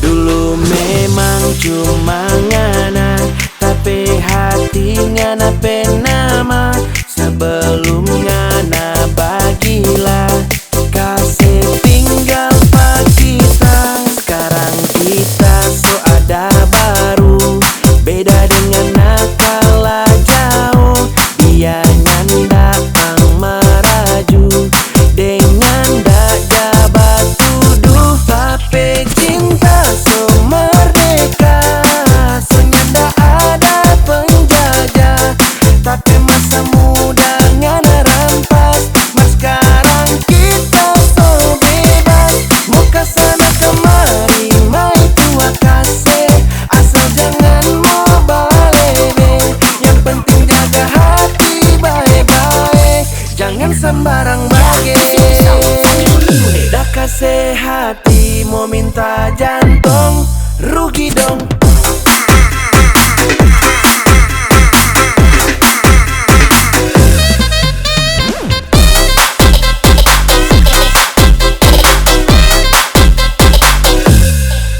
Dulu memang cuma ngana, tapi hati ngana penama. Sebelum ngana bagilah kasih tinggal pak kita. Sekarang kita so ada baru, beda dengan nakala jauh. Dia nyanda ang maraju dengan daga batu duh. Tapi cinta so merdeka, so nyanda ada penjajah. Tapi masa muda ngana rampas, mas sekarang kita so bebas. Mau kesana kemari mai tua kasih, asal jangan mau balebe. Yang penting jaga hati baik-baik, jangan sembarang bage. Dah kasih hati mau minta jantung, rugi dong.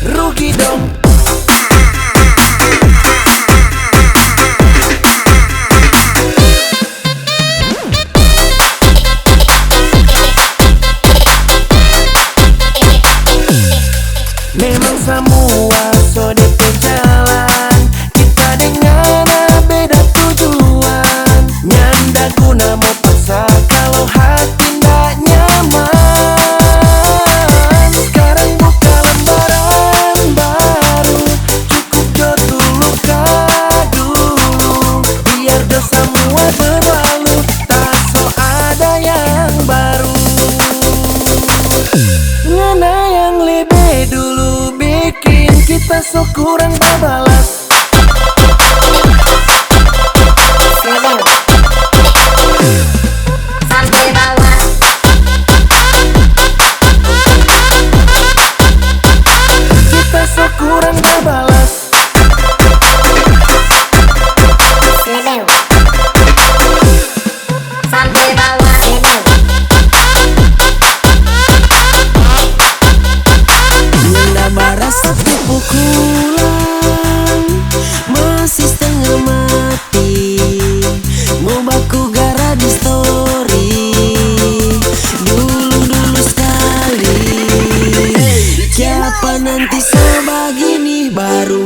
Rugi dong. Memang semua so DP jalan, kita dengan beda tujuan. Nyanda guna mau paksa kalau hati ndak nyaman. Sekarang buka lembaran baru, cukup jauh dulu kadu. Biar dosa semua berlalu, tak so ada yang baru. Ngana yang lebih dulu bikin kita so kurang balas. Sampai bawah. Kita so kurang balas. Sampai bawah. Nyanda merasa pukulan, masih setengah mati. Mau baku gara di story, dulu sekali. Siapa nanti sebegini baru